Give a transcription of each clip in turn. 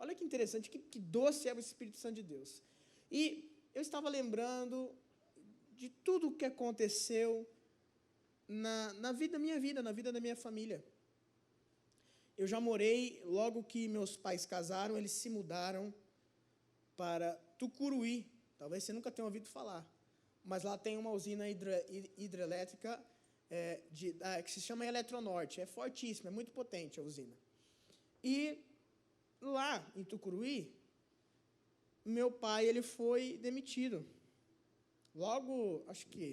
Olha que interessante, que doce é o Espírito Santo de Deus. E eu estava lembrando de tudo o que aconteceu minha vida, na vida da minha família. Eu já morei, logo que meus pais casaram, eles se mudaram para Tucuruí. Talvez você nunca tenha ouvido falar, mas lá tem uma usina hidrelétrica que se chama Eletronorte. É fortíssima, é muito potente a usina. E lá em Tucuruí, meu pai ele foi demitido. Logo, acho que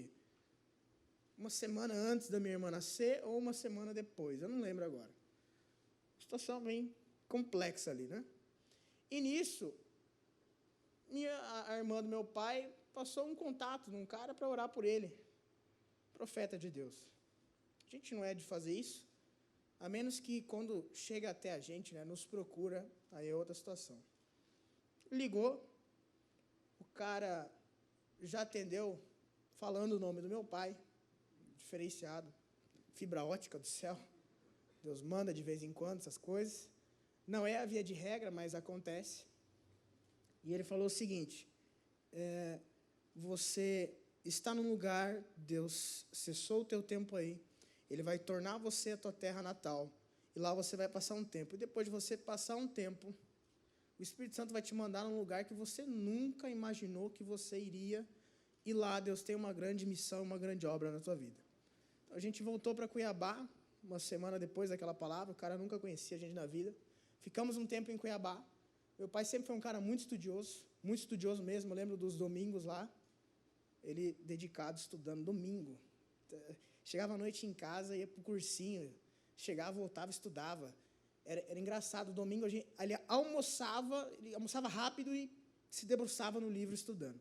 uma semana antes da minha irmã nascer ou uma semana depois, eu não lembro agora. Situação bem complexa ali, né? E nisso, a irmã do meu pai passou um contato de um cara para orar por ele, profeta de Deus. A gente não é de fazer isso, a menos que quando chega até a gente, né, nos procura, aí é outra situação. Ligou, o cara já atendeu, falando o nome do meu pai, diferenciado, fibra ótica do céu, Deus manda de vez em quando essas coisas, não é a via de regra, mas acontece. E ele falou o seguinte, você está num lugar, Deus cessou o teu tempo aí, Ele vai tornar você a tua terra natal, e lá você vai passar um tempo, e depois de você passar um tempo, o Espírito Santo vai te mandar num lugar que você nunca imaginou que você iria, e lá Deus tem uma grande missão, uma grande obra na tua vida. Então, a gente voltou para Cuiabá, uma semana depois daquela palavra, o cara nunca conhecia a gente na vida, ficamos um tempo em Cuiabá. Meu pai sempre foi um cara muito estudioso mesmo, eu lembro dos domingos lá, ele dedicado, estudando, domingo. Chegava à noite em casa, ia para o cursinho, chegava, voltava, estudava. Era engraçado, domingo ele almoçava rápido e se debruçava no livro estudando.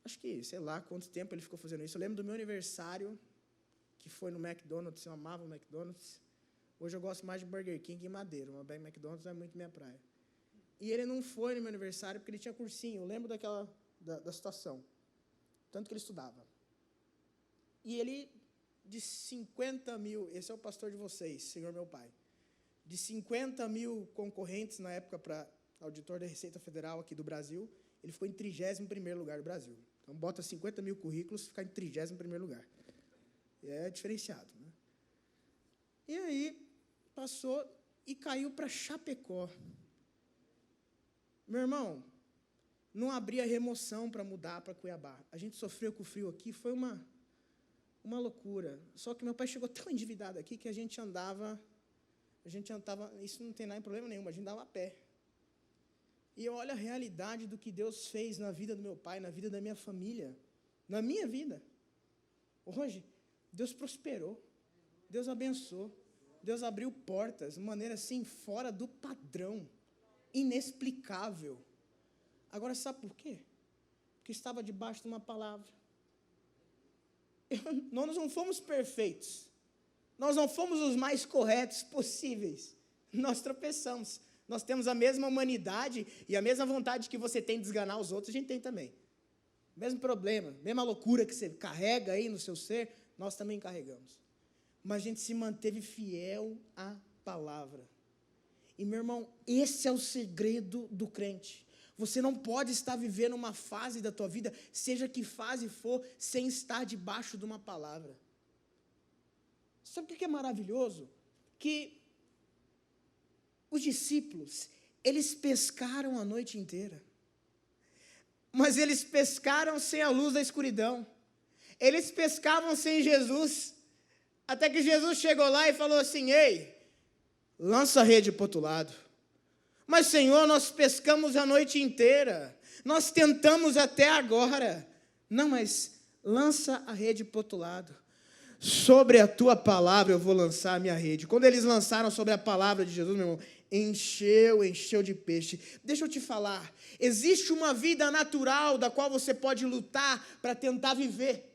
Acho que, sei lá, quanto tempo ele ficou fazendo isso. Eu lembro do meu aniversário, que foi no McDonald's, eu amava o McDonald's. Hoje eu gosto mais de Burger King e Madeira, mas bem McDonald's não é muito minha praia. E ele não foi no meu aniversário porque ele tinha cursinho, eu lembro da situação, tanto que ele estudava. E ele, de 50 mil, esse é o pastor de vocês, Senhor meu pai, de 50 mil concorrentes na época para auditor da Receita Federal aqui do Brasil, ele ficou em 31º lugar do Brasil. Então, bota 50 mil currículos e fica em 31º lugar. É diferenciado, né? E aí, passou e caiu para Chapecó. Meu irmão, não abria remoção para mudar para Cuiabá. A gente sofreu com o frio aqui, foi uma loucura. Só que meu pai chegou tão endividado aqui que a gente andava, isso não tem nada de problema nenhum, a gente andava a pé. E olha a realidade do que Deus fez na vida do meu pai, na vida da minha família, na minha vida. Hoje, Deus prosperou, Deus abençoou, Deus abriu portas de maneira assim, fora do padrão, inexplicável. Agora, sabe por quê? Porque estava debaixo de uma palavra. Nós não fomos perfeitos, nós não fomos os mais corretos possíveis, nós tropeçamos, nós temos a mesma humanidade e a mesma vontade que você tem de esganar os outros, a gente tem também. Mesmo problema, mesma loucura que você carrega aí no seu ser, nós também carregamos. Mas a gente se manteve fiel à palavra. E, meu irmão, esse é o segredo do crente. Você não pode estar vivendo uma fase da tua vida, seja que fase for, sem estar debaixo de uma palavra. Sabe o que é maravilhoso? Que os discípulos, eles pescaram a noite inteira. Mas eles pescaram sem a luz da escuridão. Eles pescavam sem Jesus. Até que Jesus chegou lá e falou assim, ei, lança a rede para o outro lado. Mas, Senhor, nós pescamos a noite inteira. Nós tentamos até agora. Não, mas lança a rede para o outro lado. Sobre a tua palavra eu vou lançar a minha rede. Quando eles lançaram sobre a palavra de Jesus, meu irmão, encheu de peixe. Deixa eu te falar, existe uma vida natural da qual você pode lutar para tentar viver.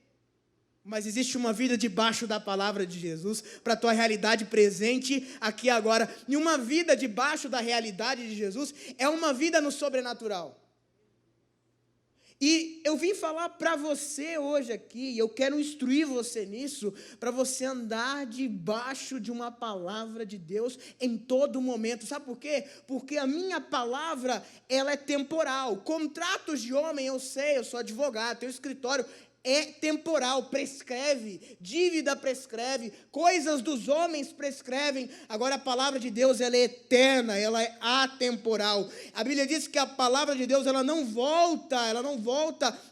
Mas existe uma vida debaixo da palavra de Jesus, para a tua realidade presente aqui agora. E uma vida debaixo da realidade de Jesus é uma vida no sobrenatural. E eu vim falar para você hoje aqui, e eu quero instruir você nisso, para você andar debaixo de uma palavra de Deus em todo momento. Sabe por quê? Porque a minha palavra, ela é temporal. Contratos de homem, eu sei, eu sou advogado, tenho escritório, é temporal, prescreve, dívida prescreve, coisas dos homens prescrevem. Agora a palavra de Deus, ela é eterna, ela é atemporal. A Bíblia diz que a palavra de Deus, ela não volta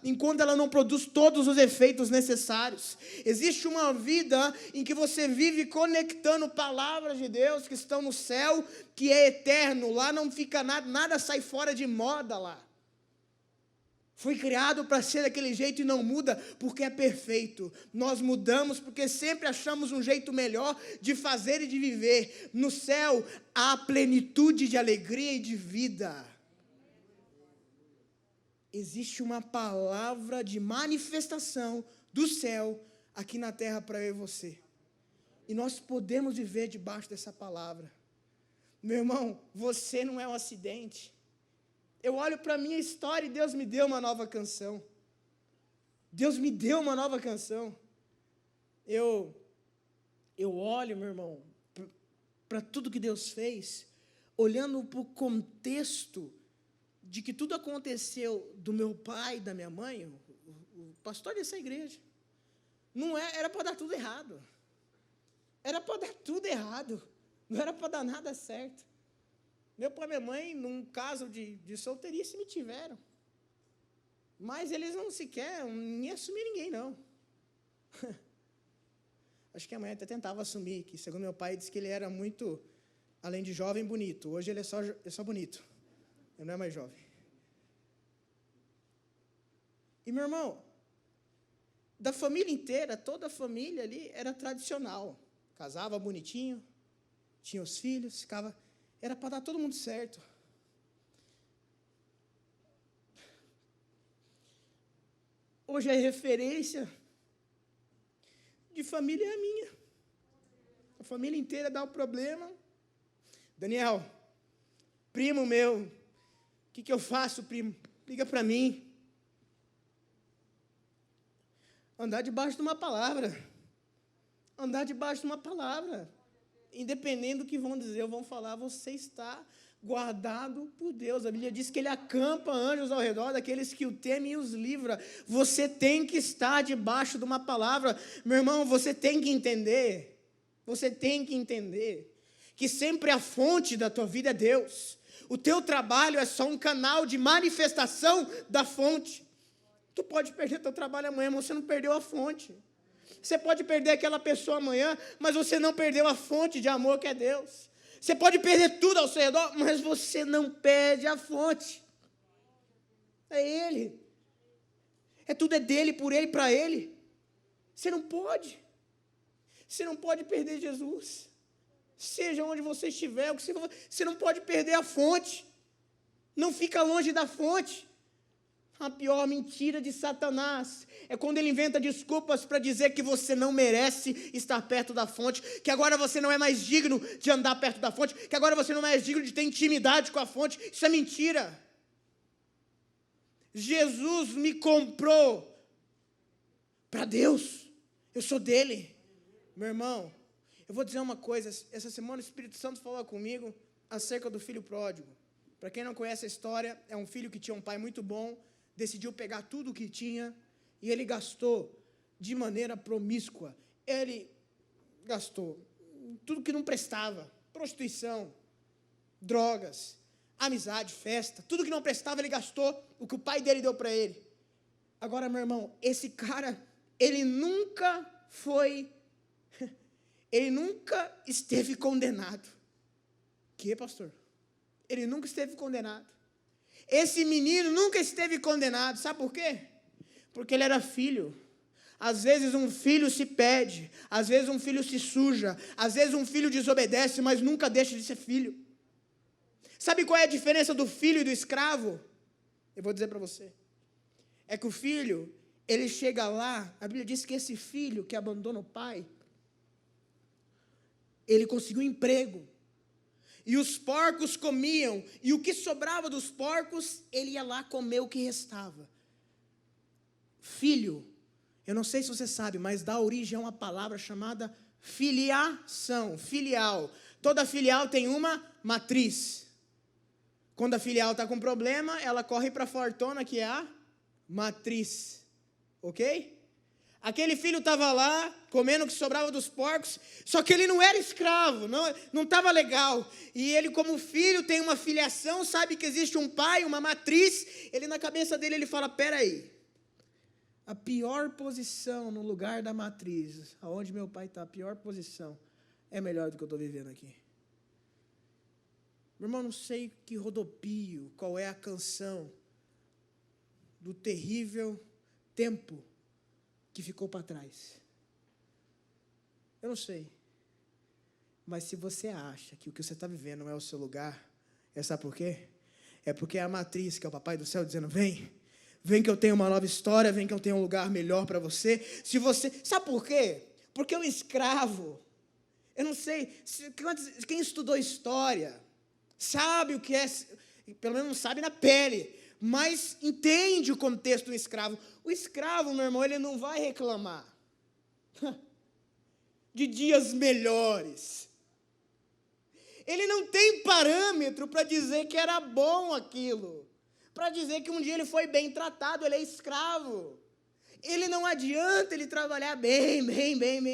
enquanto ela não produz todos os efeitos necessários. Existe uma vida em que você vive conectando palavras de Deus que estão no céu, que é eterno, lá não fica nada, nada sai fora de moda lá. Foi criado para ser daquele jeito e não muda porque é perfeito. Nós mudamos porque sempre achamos um jeito melhor de fazer e de viver. No céu há plenitude de alegria e de vida. Existe uma palavra de manifestação do céu aqui na terra para eu e você. E nós podemos viver debaixo dessa palavra. Meu irmão, você não é um acidente. Eu olho para a minha história e Deus me deu uma nova canção. Deus me deu uma nova canção. Eu olho, meu irmão, para tudo que Deus fez, olhando para o contexto de que tudo aconteceu do meu pai e da minha mãe, o pastor dessa igreja. Não era para dar tudo errado. Era para dar tudo errado. Não era para dar nada certo. Meu pai e minha mãe, num caso de solteirice, me tiveram. Mas eles não sequer nem assumir ninguém, não. Acho que a mãe até tentava assumir, que segundo meu pai, disse que ele era muito, além de jovem, bonito. Hoje ele é só bonito. Ele não é mais jovem. E, meu irmão, da família inteira, toda a família ali era tradicional. Casava bonitinho, tinha os filhos, ficava... Era para dar todo mundo certo. Hoje a referência de família é a minha. A família inteira dá o problema. Daniel, primo meu, o que eu faço, primo? Liga para mim. Andar debaixo de uma palavra. Andar debaixo de uma palavra. Independente do que vão dizer ou vão falar, você está guardado por Deus. A Bíblia diz que Ele acampa anjos ao redor daqueles que o temem e os livra. Você tem que estar debaixo de uma palavra. Meu irmão, você tem que entender que sempre a fonte da tua vida é Deus. O teu trabalho é só um canal de manifestação da fonte. Tu pode perder teu trabalho amanhã, mas você não perdeu a fonte. Você pode perder aquela pessoa amanhã, mas você não perdeu a fonte de amor que é Deus. Você pode perder tudo ao seu redor, mas você não perde a fonte. É Ele. Tudo é dele, por Ele, para Ele. Você não pode. Você não pode perder Jesus. Seja onde você estiver, você não pode perder a fonte. Não fica longe da fonte. A pior mentira de Satanás é quando ele inventa desculpas para dizer que você não merece estar perto da fonte, que agora você não é mais digno de andar perto da fonte, que agora você não é mais digno de ter intimidade com a fonte. Isso é mentira. Jesus me comprou para Deus. Eu sou dele. Meu irmão, eu vou dizer uma coisa. Essa semana o Espírito Santo falou comigo acerca do filho pródigo. Para quem não conhece a história, é um filho que tinha um pai muito bom, decidiu pegar tudo o que tinha e ele gastou de maneira promíscua. Ele gastou tudo que não prestava, prostituição, drogas, amizade, festa, tudo que não prestava ele gastou o que o pai dele deu para ele. Agora, meu irmão, esse cara, ele nunca esteve condenado. Que, pastor? Ele nunca esteve condenado. Esse menino nunca esteve condenado. Sabe por quê? Porque ele era filho. Às vezes um filho se perde, às vezes um filho se suja, às vezes um filho desobedece, mas nunca deixa de ser filho. Sabe qual é a diferença do filho e do escravo? Eu vou dizer para você. É que o filho, ele chega lá, a Bíblia diz que esse filho que abandona o pai, ele conseguiu um emprego. E os porcos comiam, e o que sobrava dos porcos, ele ia lá comer o que restava. filho, eu não sei se você sabe, mas dá origem a uma palavra chamada filiação, filial. Toda filial tem uma matriz. Quando a filial está com problema, ela corre para a fortuna, que é a matriz. Ok? Aquele filho estava lá, comendo o que sobrava dos porcos, só que ele não era escravo, não estava legal. E ele, como filho, tem uma filiação, sabe que existe um pai, uma matriz. Ele, na cabeça dele, ele fala, peraí, a pior posição no lugar da matriz, aonde meu pai está, a pior posição, é melhor do que eu estou vivendo aqui. Meu irmão, não sei que rodopio, qual é a canção do terrível tempo que ficou para trás. Eu não sei. Mas se você acha que o que você está vivendo não é o seu lugar, sabe por quê? É porque é a matriz, que é o papai do céu, dizendo, vem que eu tenho uma nova história, vem que eu tenho um lugar melhor para você. Sabe por quê? Porque o escravo, eu não sei, quem estudou história, sabe o que é, pelo menos não sabe na pele, mas entende o contexto do escravo. O escravo, meu irmão, ele não vai reclamar de dias melhores. Ele não tem parâmetro para dizer que era bom aquilo, para dizer que um dia ele foi bem tratado. Ele é escravo. Ele não adianta ele trabalhar bem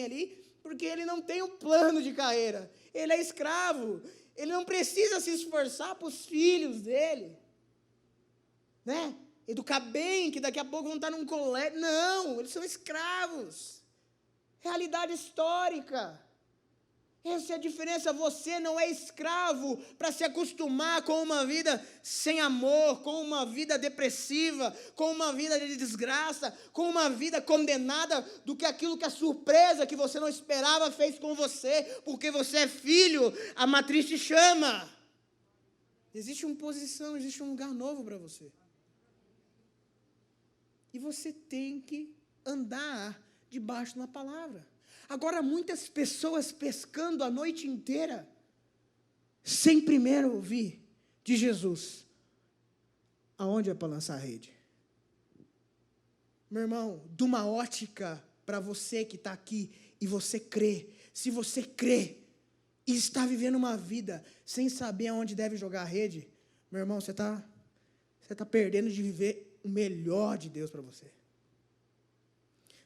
ali, porque ele não tem um plano de carreira. Ele é escravo. Ele não precisa se esforçar para os filhos dele, né? Educar bem, que daqui a pouco vão estar num colégio. Não, eles são escravos. Realidade histórica. Essa é a diferença. Você não é escravo para se acostumar com uma vida sem amor, com uma vida depressiva, com uma vida de desgraça, com uma vida condenada do que aquilo que a surpresa que você não esperava fez com você, porque você é filho, a matriz te chama. Existe uma posição, existe um lugar novo para você. E você tem que andar debaixo de uma palavra. Agora, muitas pessoas pescando a noite inteira, sem primeiro ouvir de Jesus, aonde é para lançar a rede? Meu irmão, de uma ótica para você que está aqui, e você crê, se você crê, e está vivendo uma vida sem saber aonde deve jogar a rede, meu irmão, você está perdendo de viver o melhor de Deus para você.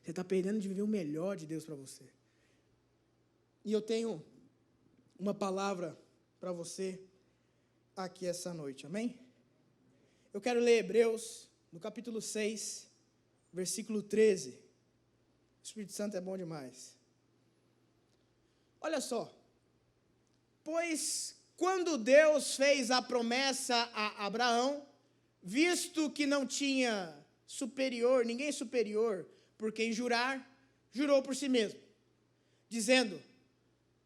Você está perdendo de viver o melhor de Deus para você. E eu tenho uma palavra para você aqui essa noite, amém? Eu quero ler Hebreus, no capítulo 6, versículo 13. O Espírito Santo é bom demais. Olha só. Pois quando Deus fez a promessa a Abraão, visto que não tinha ninguém superior por quem jurar, jurou por si mesmo, dizendo,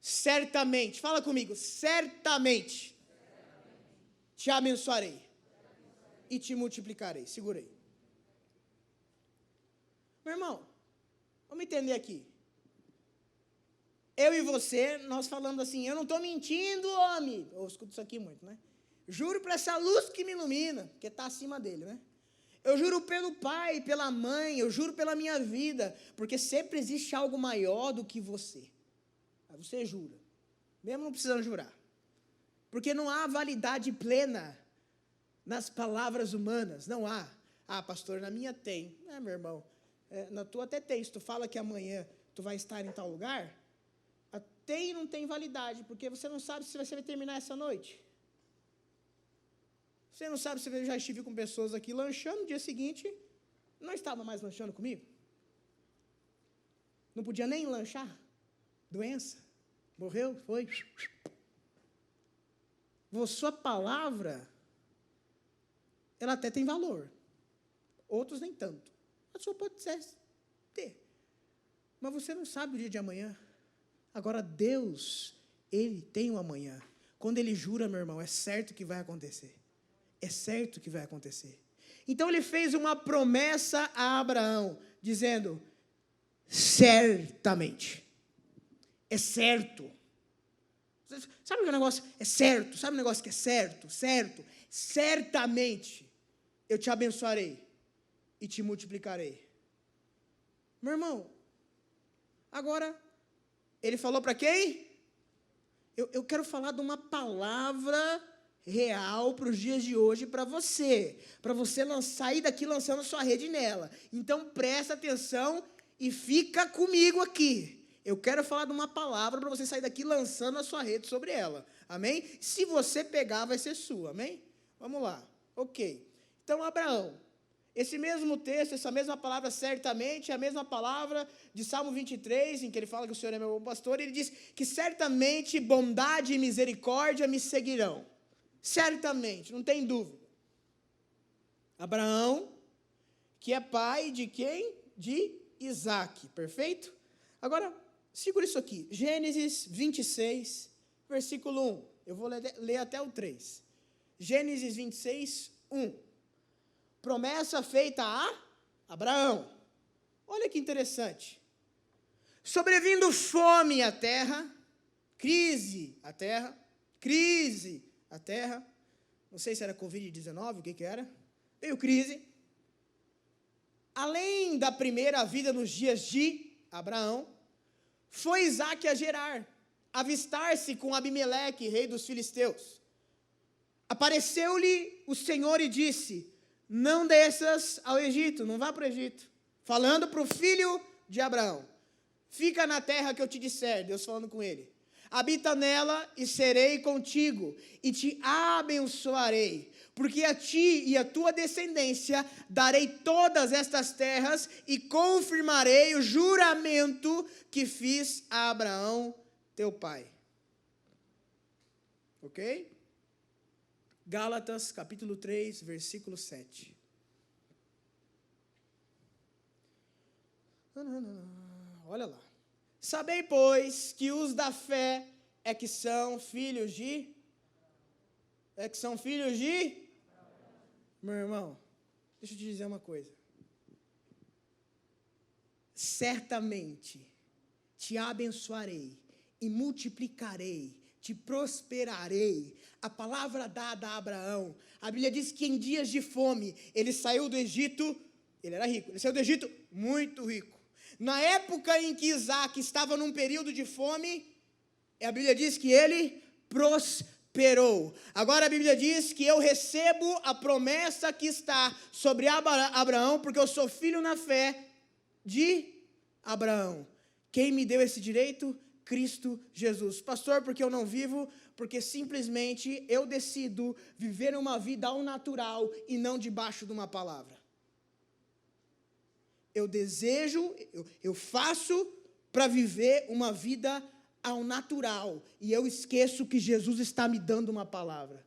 certamente, fala comigo, certamente te abençoarei e te multiplicarei. Segura aí. Meu irmão, vamos entender aqui. Eu e você, nós falando assim, eu não estou mentindo, homem. Eu escuto isso aqui muito, né? Juro por essa luz que me ilumina, que está acima dele, né? Eu juro pelo pai, pela mãe, eu juro pela minha vida, porque sempre existe algo maior do que você. Aí você jura, mesmo não precisando jurar. Porque não há validade plena nas palavras humanas, não há. Ah, pastor, na minha tem. Meu irmão, na tua até tem. Se tu fala que amanhã tu vai estar em tal lugar, tem e não tem validade, porque você não sabe se você vai terminar essa noite. Você não sabe se eu já estive com pessoas aqui lanchando, no dia seguinte, não estava mais lanchando comigo. Não podia nem lanchar. Doença. Morreu, foi. Sua palavra, ela até tem valor. Outros nem tanto. A sua pode ter. Mas você não sabe o dia de amanhã. Agora, Deus, Ele tem um amanhã. Quando Ele jura, meu irmão, é certo que vai acontecer. É certo que vai acontecer. Então, Ele fez uma promessa a Abraão, dizendo, certamente. É certo. Sabe o que é o negócio? É certo. Sabe o negócio que é certo? Certo. Certamente, eu te abençoarei e te multiplicarei. Meu irmão, agora, ele falou para quem? Eu quero falar de uma palavra real para os dias de hoje para você sair daqui lançando sua rede nela. Então, presta atenção e fica comigo aqui. Eu quero falar de uma palavra para você sair daqui lançando a sua rede sobre ela. Amém? Se você pegar, vai ser sua. Amém? Vamos lá. Ok. Então, Abraão, esse mesmo texto, essa mesma palavra, certamente, é a mesma palavra de Salmo 23, em que ele fala que o Senhor é meu bom pastor, ele diz que certamente bondade e misericórdia me seguirão. Certamente, não tem dúvida. Abraão, que é pai de quem? De Isaque, perfeito? Agora, segura isso aqui, Gênesis 26, versículo 1. Eu vou ler até o 3. Gênesis 26, 1. Promessa feita a Abraão. Olha que interessante. Sobrevindo fome à terra, crise à terra, não sei se era Covid-19, o que era, veio crise. Além da primeira vida nos dias de Abraão, foi Isaque a Gerar, avistar-se com Abimeleque, rei dos filisteus. Apareceu-lhe o Senhor e disse: não desças ao Egito, não vá para o Egito. Falando para o filho de Abraão: fica na terra que eu te disser, Deus falando com ele. Habita nela e serei contigo, e te abençoarei, porque a ti e a tua descendência darei todas estas terras, e confirmarei o juramento que fiz a Abraão, teu pai. Ok? Gálatas, capítulo 3, versículo 7. Olha lá. Sabei, pois, que os da fé é que são filhos de... Meu irmão, deixa eu te dizer uma coisa. Certamente te abençoarei e multiplicarei, te prosperarei. A palavra dada a Abraão, a Bíblia diz que em dias de fome, ele saiu do Egito, ele era rico, ele saiu do Egito muito rico. Na época em que Isaque estava num período de fome, a Bíblia diz que ele prosperou. Agora a Bíblia diz que eu recebo a promessa que está sobre Abraão, porque eu sou filho na fé de Abraão. Quem me deu esse direito? Cristo Jesus. Pastor, porque eu não vivo? Porque simplesmente eu decido viver uma vida ao natural e não debaixo de uma palavra. Eu desejo, eu faço para viver uma vida ao natural. E eu esqueço que Jesus está me dando uma palavra.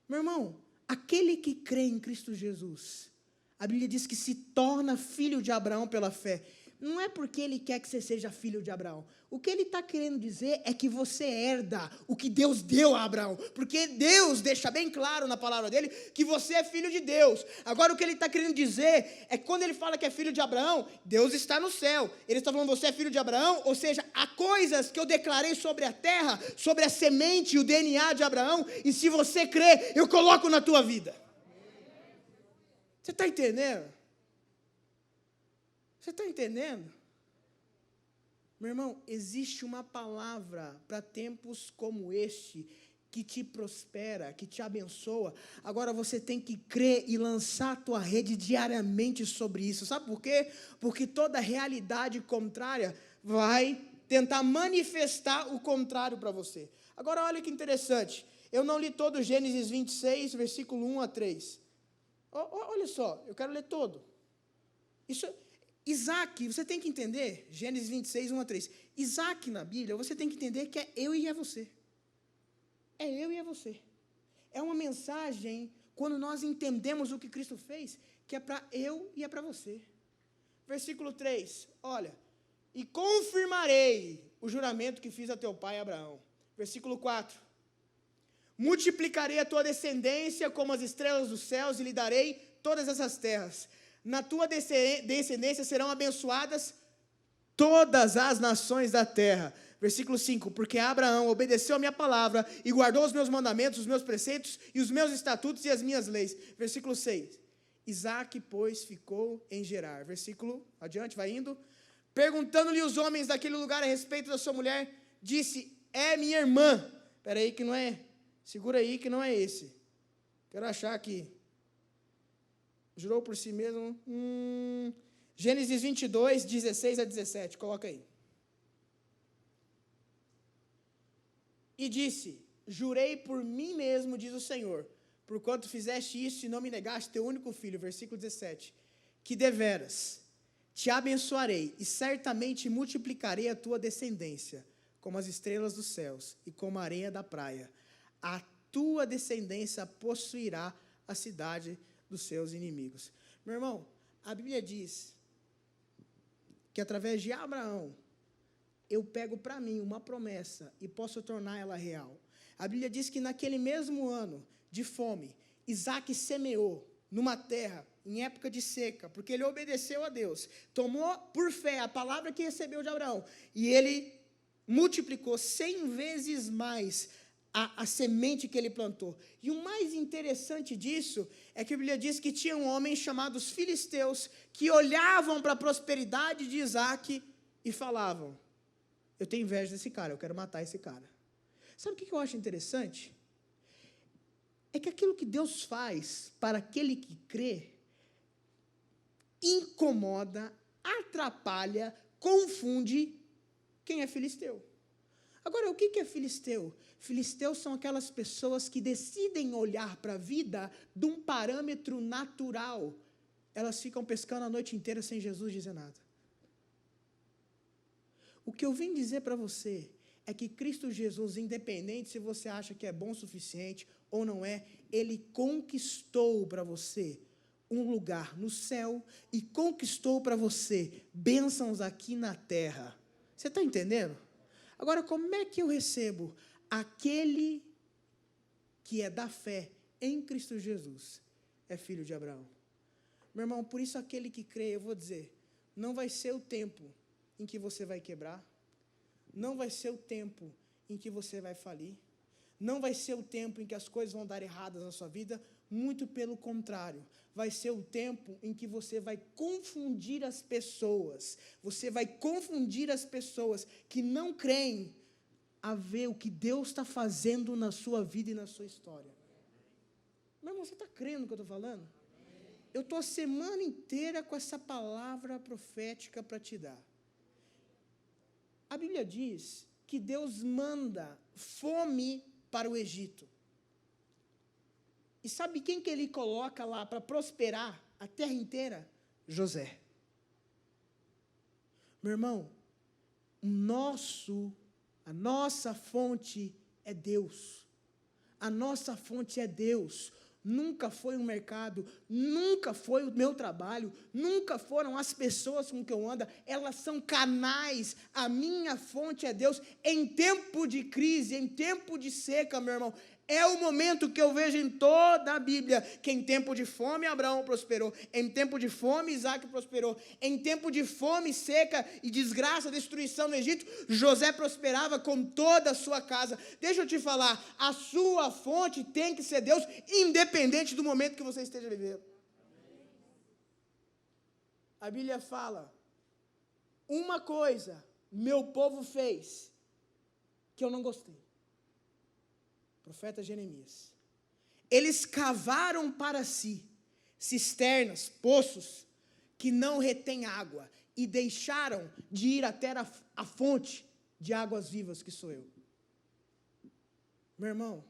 Meu irmão, aquele que crê em Cristo Jesus, a Bíblia diz que se torna filho de Abraão pela fé. Não é porque ele quer que você seja filho de Abraão. O que ele está querendo dizer é que você herda o que Deus deu a Abraão. Porque Deus deixa bem claro na palavra dele que você é filho de Deus. Agora o que ele está querendo dizer é que quando ele fala que é filho de Abraão, Deus está no céu. Ele está falando, você é filho de Abraão, ou seja, há coisas que eu declarei sobre a terra, sobre a semente e o DNA de Abraão, e se você crê, eu coloco na tua vida. Você está entendendo? Você está entendendo? Meu irmão, existe uma palavra para tempos como este, que te prospera, que te abençoa. Agora você tem que crer e lançar a tua rede diariamente sobre isso. Sabe por quê? Porque toda realidade contrária vai tentar manifestar o contrário para você. Agora olha que interessante. Eu não li todo Gênesis 26, versículo 1 a 3. Olha só, eu quero ler todo. Isaque, você tem que entender, Gênesis 26, 1 a 3. Isaque na Bíblia, você tem que entender que é eu e é você. É eu e é você. É uma mensagem, quando nós entendemos o que Cristo fez, que é para eu e é para você. Versículo 3, olha. E confirmarei o juramento que fiz a teu pai Abraão. Versículo 4. Multiplicarei a tua descendência como as estrelas dos céus e lhe darei todas essas terras. Na tua descendência serão abençoadas todas as nações da terra. Versículo 5, porque Abraão obedeceu a minha palavra e guardou os meus mandamentos, os meus preceitos e os meus estatutos e as minhas leis. Versículo 6, Isaac, pois, ficou em Gerar. Versículo adiante, vai indo. Perguntando-lhe os homens daquele lugar a respeito da sua mulher, disse, é minha irmã. Espera aí que não é, segura aí que não é esse. Quero achar aqui. Jurou por si mesmo. Gênesis 22, 16 a 17, coloca aí. E disse, jurei por mim mesmo, diz o Senhor, porquanto fizeste isso e não me negaste teu único filho, versículo 17, que deveras te abençoarei e certamente multiplicarei a tua descendência, como as estrelas dos céus e como a areia da praia. A tua descendência possuirá a cidade dos seus inimigos. Meu irmão, a Bíblia diz que através de Abraão, eu pego para mim uma promessa e posso tornar ela real. A Bíblia diz que naquele mesmo ano de fome, Isaac semeou numa terra em época de seca, porque ele obedeceu a Deus, tomou por fé a palavra que recebeu de Abraão, e ele multiplicou 100 vezes mais a semente que ele plantou. E o mais interessante disso é que a Bíblia diz que tinha homens chamados filisteus que olhavam para a prosperidade de Isaac e falavam, eu tenho inveja desse cara, eu quero matar esse cara. Sabe o que eu acho interessante? É que aquilo que Deus faz para aquele que crê, incomoda, atrapalha, confunde quem é filisteu. Agora, o que é filisteu? Filisteus são aquelas pessoas que decidem olhar para a vida de um parâmetro natural. Elas ficam pescando a noite inteira sem Jesus dizer nada. O que eu vim dizer para você é que Cristo Jesus, independente se você acha que é bom o suficiente ou não é, Ele conquistou para você um lugar no céu e conquistou para você bênçãos aqui na terra. Você está entendendo? Agora, como é que eu recebo aquele que é da fé em Cristo Jesus? É filho de Abraão. Meu irmão, por isso aquele que crê, eu vou dizer, não vai ser o tempo em que você vai quebrar, não vai ser o tempo em que você vai falir, não vai ser o tempo em que as coisas vão dar erradas na sua vida, muito pelo contrário, vai ser o tempo em que você vai confundir as pessoas, você vai confundir as pessoas que não creem a ver o que Deus está fazendo na sua vida e na sua história. Meu irmão, você está crendo no que eu estou falando? Eu estou a semana inteira com essa palavra profética para te dar. A Bíblia diz que Deus manda fome para o Egito. E sabe quem que ele coloca lá para prosperar a terra inteira? José. Meu irmão, a nossa fonte é Deus. A nossa fonte é Deus. Nunca foi um mercado, nunca foi o meu trabalho, nunca foram as pessoas com que eu ando, elas são canais, a minha fonte é Deus. Em tempo de crise, em tempo de seca, meu irmão, é o momento que eu vejo em toda a Bíblia, que em tempo de fome Abraão prosperou, em tempo de fome Isaac prosperou, em tempo de fome, seca e desgraça, destruição no Egito, José prosperava com toda a sua casa. Deixa eu te falar, a sua fonte tem que ser Deus, independente do momento que você esteja vivendo. A Bíblia fala, uma coisa meu povo fez, que eu não gostei. Profeta Jeremias. Eles cavaram para si cisternas, poços, que não retêm água, e deixaram de ir até a fonte de águas vivas, que sou eu. Meu irmão,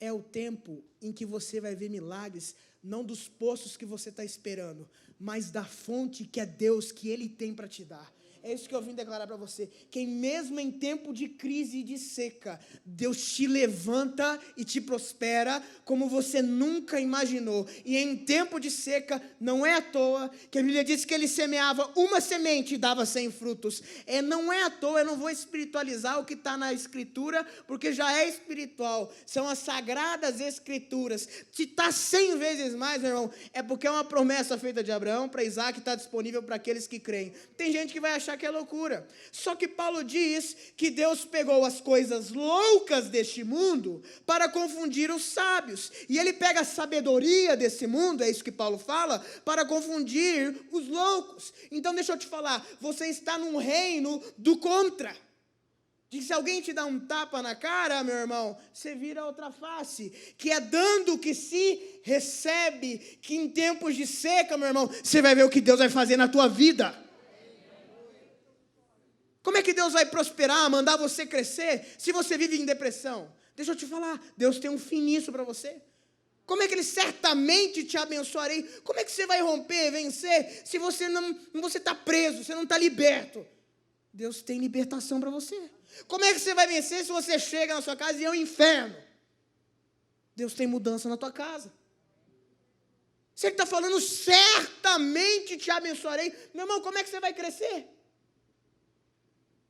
é o tempo em que você vai ver milagres, não dos poços que você está esperando, mas da fonte que é Deus, que Ele tem para te dar. É isso que eu vim declarar para você, que mesmo em tempo de crise e de seca, Deus te levanta e te prospera como você nunca imaginou. E em tempo de seca, não é à toa que a Bíblia diz que ele semeava uma semente e dava 100 frutos. Não é à toa, eu não vou espiritualizar o que está na Escritura, porque já é espiritual. São as sagradas Escrituras. Se está 100 vezes mais, meu irmão, é porque é uma promessa feita de Abraão para Isaac, está disponível para aqueles que creem. Tem gente que vai achar achar que é loucura. Só que Paulo diz que Deus pegou as coisas loucas deste mundo para confundir os sábios. E ele pega a sabedoria desse mundo, é isso que Paulo fala, para confundir os loucos. Então deixa eu te falar, você está num reino do contra. De que se alguém te dá um tapa na cara, meu irmão, você vira a outra face. Que é dando que se recebe, que em tempos de seca, meu irmão, você vai ver o que Deus vai fazer na tua vida. Como é que Deus vai prosperar, mandar você crescer, se você vive em depressão? Deixa eu te falar, Deus tem um fim nisso para você. Como é que Ele certamente te abençoarei? Como é que você vai romper, vencer, se você está preso, você não está liberto? Deus tem libertação para você. Como é que você vai vencer se você chega na sua casa e é um inferno? Deus tem mudança na tua casa. Se Ele está falando, certamente te abençoarei. Meu irmão, como é que você vai crescer?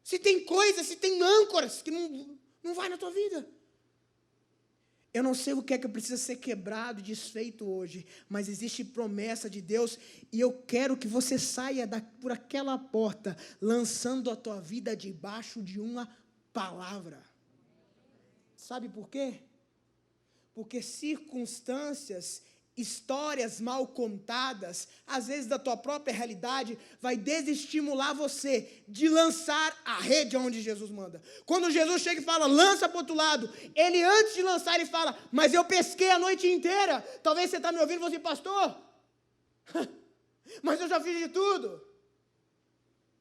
Se tem coisas, se tem âncoras que não vai na tua vida. Eu não sei o que é que precisa ser quebrado, desfeito hoje, mas existe promessa de Deus e eu quero que você saia por aquela porta, lançando a tua vida debaixo de uma palavra. Sabe por quê? Porque circunstâncias, histórias mal contadas, às vezes da tua própria realidade, vai desestimular você de lançar a rede onde Jesus manda. Quando Jesus chega e fala, lança para o outro lado, ele antes de lançar, ele fala, mas eu pesquei a noite inteira. Talvez você está me ouvindo e você, pastor, mas eu já fiz de tudo.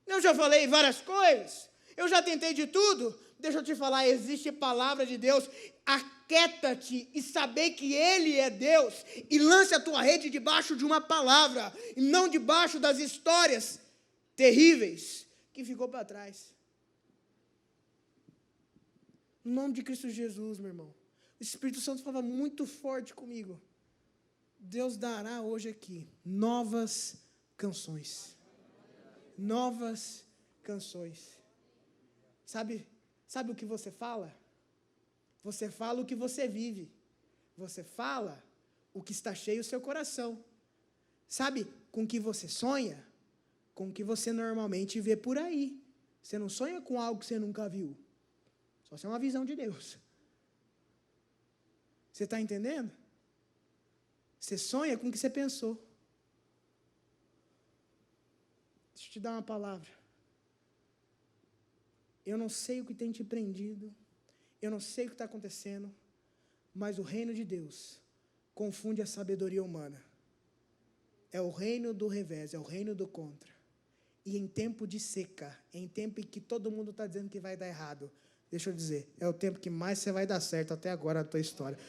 Eu já falei várias coisas. Eu já tentei de tudo. Deixa eu te falar, existe palavra de Deus. Aquieta-te e saber que Ele é Deus. E lance a tua rede debaixo de uma palavra. E não debaixo das histórias terríveis que ficou para trás. No nome de Cristo Jesus, meu irmão. O Espírito Santo fala muito forte comigo. Deus dará hoje aqui novas canções. Novas canções. Sabe o que você fala? Você fala o que você vive. Você fala o que está cheio o seu coração. Sabe com que você sonha? Com o que você normalmente vê por aí. Você não sonha com algo que você nunca viu. Só se é uma visão de Deus. Você está entendendo? Você sonha com o que você pensou. Deixa eu te dar uma palavra. Eu não sei o que tem te prendido, eu não sei o que está acontecendo, mas o reino de Deus confunde a sabedoria humana. É o reino do revés, é o reino do contra. E em tempo de seca, em tempo em que todo mundo está dizendo que vai dar errado, deixa eu dizer, é o tempo que mais você vai dar certo até agora na tua história.